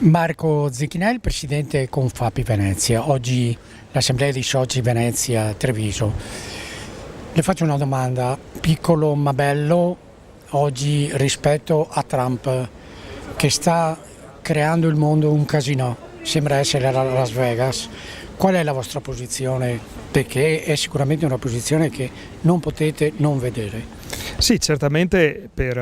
Marco Zicchinelli, presidente Confapi Venezia, oggi l'Assemblea dei Soci Venezia Treviso. Le faccio una domanda, piccolo ma bello, oggi rispetto a Trump che sta creando il mondo un casino, sembra essere la Las Vegas. Qual è la vostra posizione? Perché è sicuramente una posizione che non potete non vedere. Sì, certamente per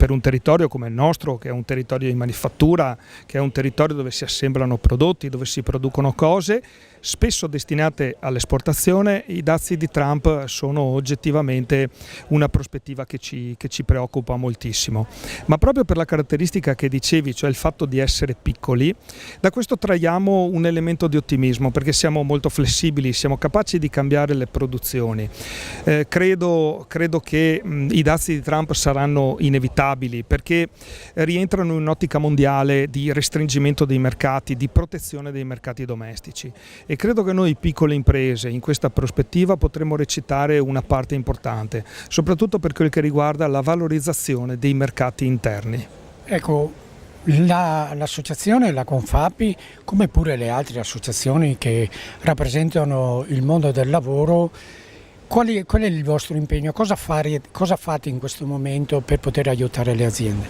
un territorio come il nostro, che è un territorio di manifattura, che è un territorio dove si assemblano prodotti, dove si producono cose, spesso destinate all'esportazione, i dazi di Trump sono oggettivamente una prospettiva che ci preoccupa moltissimo. Ma proprio per la caratteristica che dicevi, cioè il fatto di essere piccoli, da questo traiamo un elemento di ottimismo, perché siamo molto flessibili, siamo capaci di cambiare le produzioni. Credo che i dazi di Trump saranno inevitabili perché rientrano in un'ottica mondiale di restringimento dei mercati, di protezione dei mercati domestici, e credo che noi piccole imprese in questa prospettiva potremo recitare una parte importante, soprattutto per quel che riguarda la valorizzazione dei mercati interni. Ecco, l'associazione, la Confapi, come pure le altre associazioni che rappresentano il mondo del lavoro, qual è il vostro impegno? Cosa fate in questo momento per poter aiutare le aziende?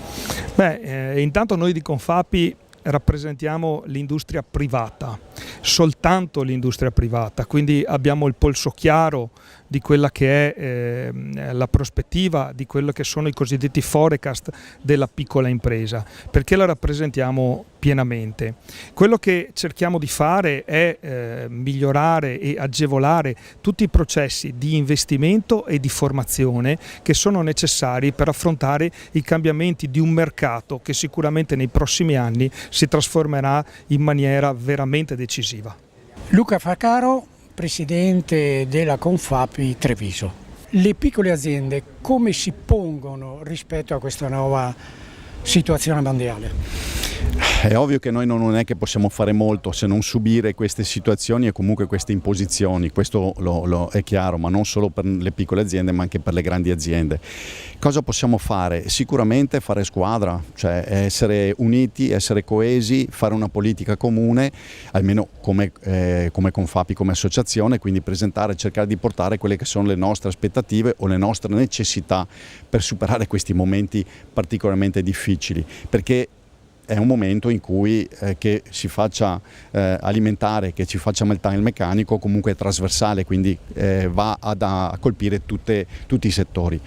Intanto noi di Confapi rappresentiamo l'industria privata, soltanto l'industria privata, quindi abbiamo il polso chiaro di quella che è la prospettiva, di quello che sono i cosiddetti forecast della piccola impresa, perché la rappresentiamo pienamente. Quello che cerchiamo di fare è migliorare e agevolare tutti i processi di investimento e di formazione che sono necessari per affrontare i cambiamenti di un mercato che sicuramente nei prossimi anni si trasformerà in maniera veramente decisiva. Luca Fraccaro, presidente della Confapi Treviso. Le piccole aziende come si pongono rispetto a questa nuova situazione mondiale? È ovvio che noi non è che possiamo fare molto se non subire queste situazioni e comunque queste imposizioni, questo è chiaro, ma non solo per le piccole aziende ma anche per le grandi aziende. Cosa possiamo fare? Sicuramente fare squadra, cioè essere uniti, essere coesi, fare una politica comune, almeno come Confapi, come associazione, quindi cercare di portare quelle che sono le nostre aspettative o le nostre necessità per superare questi momenti particolarmente difficili, perché è un momento in cui che si faccia alimentare, che ci faccia il meccanico, comunque è trasversale, quindi va a colpire tutti i settori.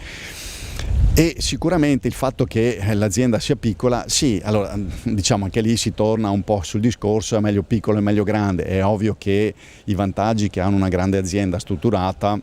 E sicuramente il fatto che l'azienda sia piccola, sì, allora diciamo anche lì si torna un po' sul discorso è meglio piccolo e meglio grande. È ovvio che i vantaggi che hanno una grande azienda strutturata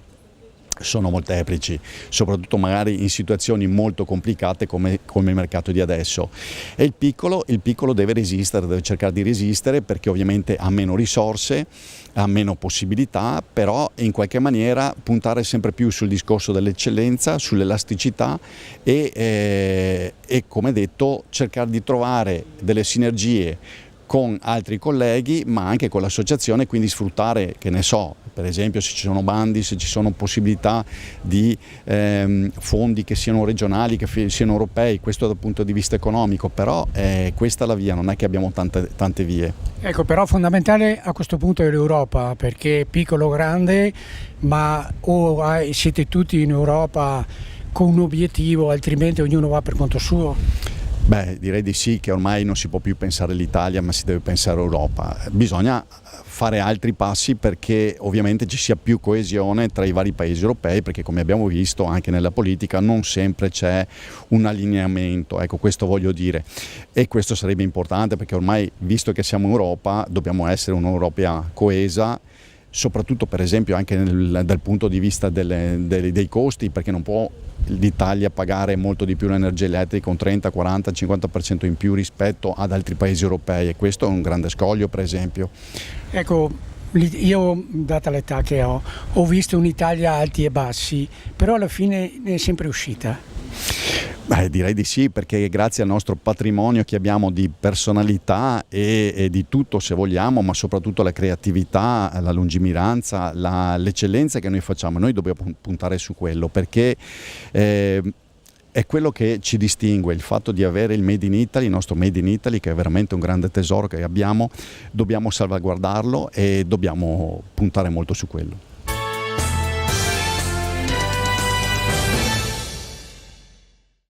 sono molteplici, soprattutto magari in situazioni molto complicate come il mercato di adesso. E il piccolo deve resistere, deve cercare di resistere perché ovviamente ha meno risorse, ha meno possibilità, però in qualche maniera puntare sempre più sul discorso dell'eccellenza, sull'elasticità e come detto cercare di trovare delle sinergie con altri colleghi ma anche con l'associazione, quindi sfruttare, che ne so, per esempio se ci sono bandi, se ci sono possibilità di fondi che siano regionali, che siano europei, questo dal punto di vista economico, però questa è la via, non è che abbiamo tante vie. Ecco, però fondamentale a questo punto è l'Europa, perché piccolo o grande, ma siete tutti in Europa con un obiettivo, altrimenti ognuno va per conto suo? Beh, direi di sì, che ormai non si può più pensare all'Italia ma si deve pensare all'Europa. Bisogna fare altri passi perché ovviamente ci sia più coesione tra i vari paesi europei, perché come abbiamo visto anche nella politica non sempre c'è un allineamento, ecco, questo voglio dire, e questo sarebbe importante perché ormai, visto che siamo in Europa, dobbiamo essere un'Europa coesa, soprattutto per esempio anche dal punto di vista dei costi, perché non può l'Italia pagare molto di più l'energia elettrica, un 30, 40, 50% in più rispetto ad altri paesi europei, e questo è un grande scoglio per esempio. Ecco, io data l'età che ho visto un'Italia alti e bassi, però alla fine ne è sempre uscita. Beh, direi di sì, perché grazie al nostro patrimonio che abbiamo di personalità e di tutto se vogliamo, ma soprattutto la creatività, la lungimiranza, l'eccellenza che noi facciamo, noi dobbiamo puntare su quello, perché è quello che ci distingue, il fatto di avere il Made in Italy, il nostro Made in Italy, che è veramente un grande tesoro che abbiamo, dobbiamo salvaguardarlo e dobbiamo puntare molto su quello.